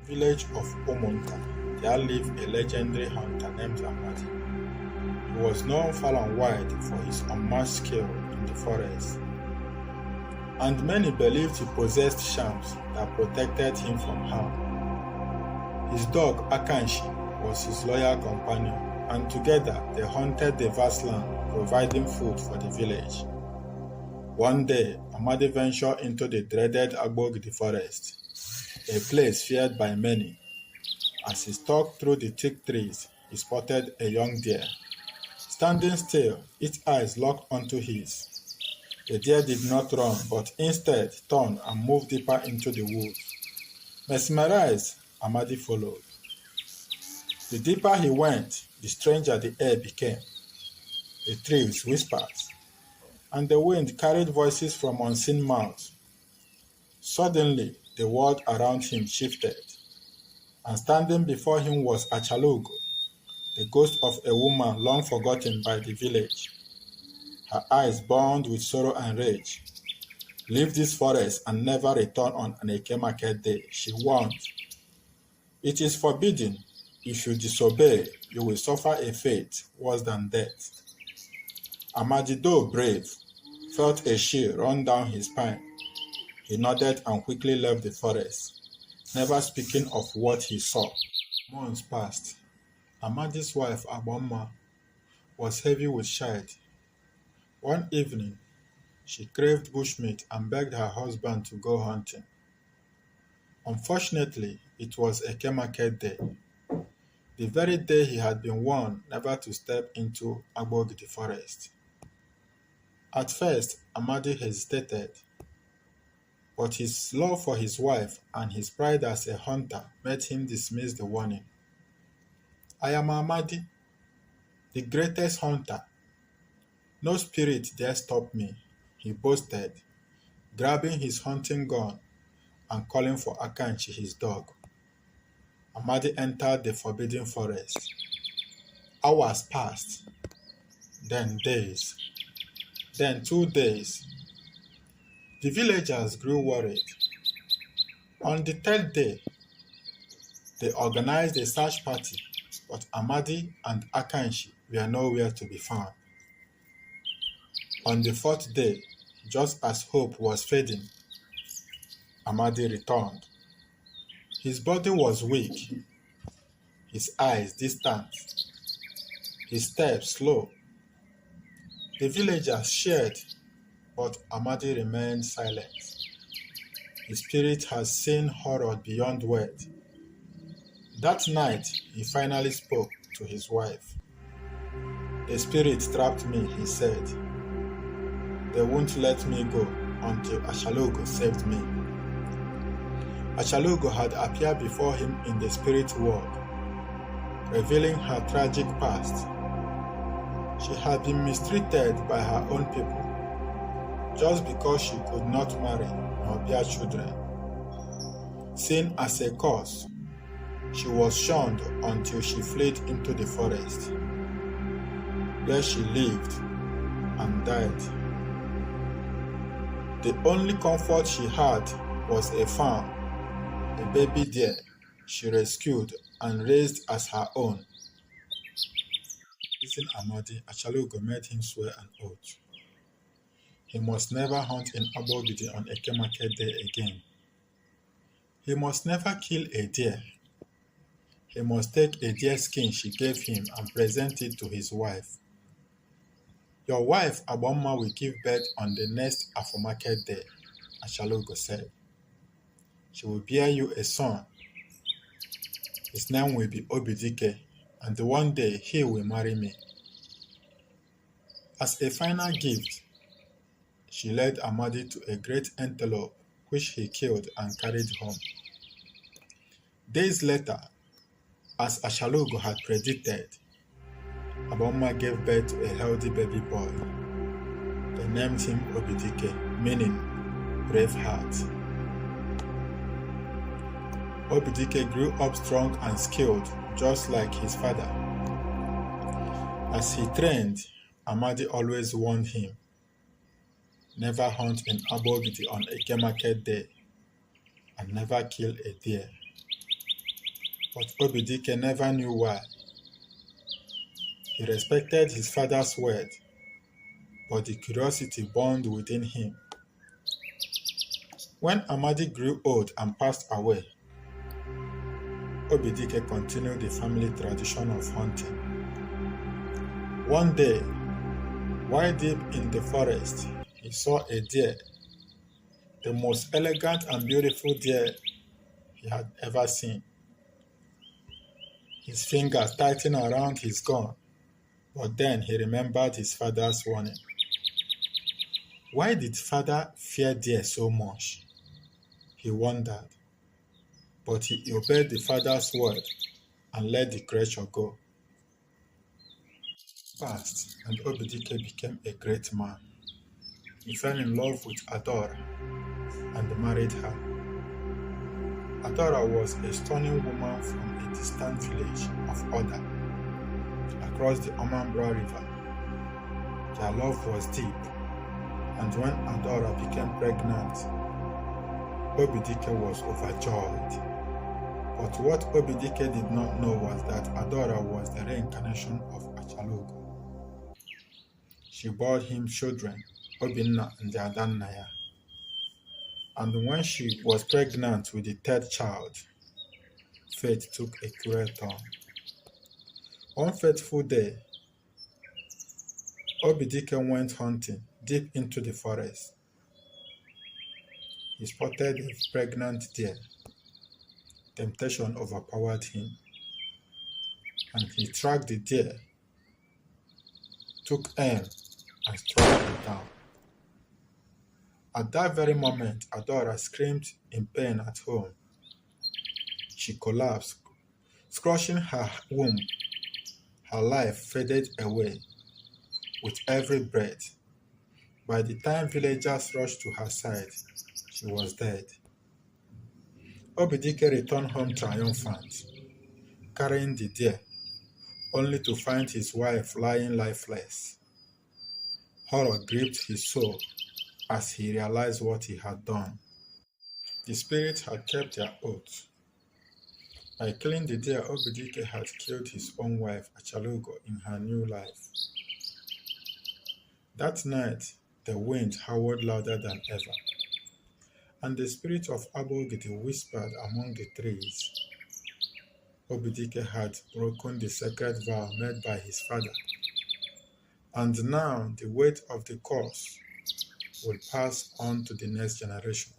Village of Omonka, there lived a legendary hunter named Amadi. He was known far and wide for his unmatched skill in the forest, and many believed he possessed charms that protected him from harm. His dog Akanshi was his loyal companion, and together they hunted the vast land, providing food for the village. One day, Amadi ventured into the dreaded Agbo forest, a place feared by many. As he stalked through the thick trees, he spotted a young deer. Standing still, its eyes locked onto his. The deer did not run, but instead turned and moved deeper into the woods. Mesmerized, Amadi followed. The deeper he went, the stranger the air became. The trees whispered, and the wind carried voices from unseen mouths. Suddenly, the world around him shifted, and standing before him was Achala Ugo, the ghost of a woman long forgotten by the village. Her eyes burned with sorrow and rage. "Leave this forest and never return on an Eke market day," she warned. "It is forbidden. If you disobey, you will suffer a fate worse than death." Amadi, though brave, felt a chill run down his spine. He nodded and quickly left the forest, never speaking of what he saw. Months passed. Amadi's wife, Agbo, was heavy with child. One evening, she craved bushmeat and begged her husband to go hunting. Unfortunately, it was Eke market day, the very day he had been warned never to step into Agbo forest. At first, Amadi hesitated, but his love for his wife and his pride as a hunter made him dismiss the warning. "I am Amadi, the greatest hunter. No spirit dare stop me," he boasted, grabbing his hunting gun and calling for Akanchi, his dog. Amadi entered the forbidden forest. Hours passed, then days, then 2 days. The villagers grew worried. On the third day, they organized a search party, but Amadi and Akanshi were nowhere to be found. On the fourth day, just as hope was fading, Amadi returned. His body was weak, his eyes distant, his steps slow. The villagers shared, but Amadi remained silent. His spirit has seen horror beyond words. That night, he finally spoke to his wife. "The spirit trapped me," he said. "They won't let me go until Achala Ugo saved me." Achala Ugo had appeared before him in the spirit world, revealing her tragic past. She had been mistreated by her own people just because she could not marry nor bear children. Seen as a curse, she was shunned until she fled into the forest, where she lived and died. The only comfort she had was a farm, a baby deer she rescued and raised as her own. Listen, Amadi, Achala Ugo made him swear an oath. He must never hunt in Agbo on Eke market day again. He must never kill a deer. He must take a deer skin she gave him and present it to his wife. "Your wife, Agbo, will give birth on the next Afo market day," Achala Ugo said. "She will bear you a son. His name will be Ogidi, and one day he will marry me." As a final gift, she led Amadi to a great antelope, which he killed and carried home. Days later, as Achala Ugo had predicted, Agbo gave birth to a healthy baby boy. They named him Ogidi, meaning brave heart. Ogidi grew up strong and skilled, just like his father. As he trained, Amadi always warned him, "Never hunt in Agbo on Eke market day, and never kill a deer." But Obidike never knew why. He respected his father's word, but the curiosity burned within him. When Amadi grew old and passed away, Obidike continued the family tradition of hunting. One day, while deep in the forest, he saw a deer, the most elegant and beautiful deer he had ever seen. His fingers tightened around his gun, but then he remembered his father's warning. Why did father fear deer so much? He wondered, but he obeyed the father's word and let the creature go. Passed, and Obidike became a great man. He fell in love with Adora and married her. Adora was a stunning woman from a distant village of Oda, across the Omambra River. Their love was deep, and when Adora became pregnant, Obidike was overjoyed. But what Obidike did not know was that Adora was the reincarnation of Achala Ugo. She bore him children, Obinna and Adannaya. And when she was pregnant with the third child, fate took a cruel turn. One fateful day, Obidike went hunting deep into the forest. He spotted a pregnant deer. Temptation overpowered him, and he tracked the deer, took aim, and struck it down. At that very moment, Adora screamed in pain at home. She collapsed, crushing her womb. Her life faded away with every breath. By the time villagers rushed to her side, she was dead. Obidike returned home triumphant, carrying the deer, only to find his wife lying lifeless. Horror gripped his soul as he realized what he had done. The spirits had kept their oath. By killing the deer, Ogidi had killed his own wife, Achala Ugo, in her new life. That night, the wind howled louder than ever, and the spirit of Ogidi whispered among the trees. Ogidi had broken the sacred vow made by his father, and now the weight of the curse will pass on to the next generation.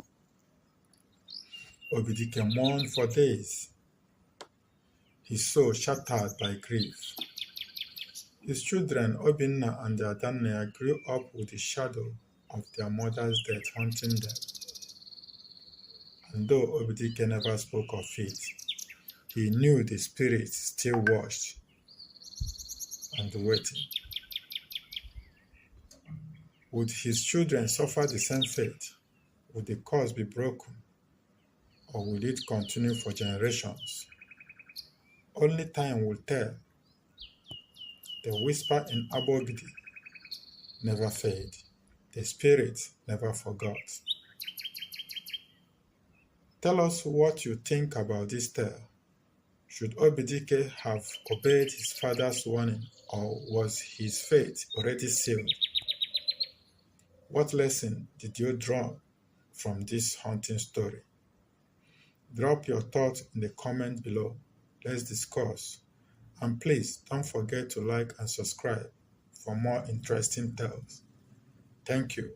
Ogidi mourned for days, his soul shattered by grief. His children, Obinna and Adannaya, grew up with the shadow of their mother's death haunting them. And though Ogidi never spoke of it, he knew the spirit still watched and waiting. Would his children suffer the same fate? Would the curse be broken? Or will it continue for generations? Only time will tell. The whisper in Ogidi never fade. The spirit never forgot. Tell us what you think about this tale. Should Ogidi have obeyed his father's warning, or was his fate already sealed? What lesson did you draw from this haunting story? Drop your thoughts in the comment below. Let's discuss. And please don't forget to like and subscribe for more interesting tales. Thank you.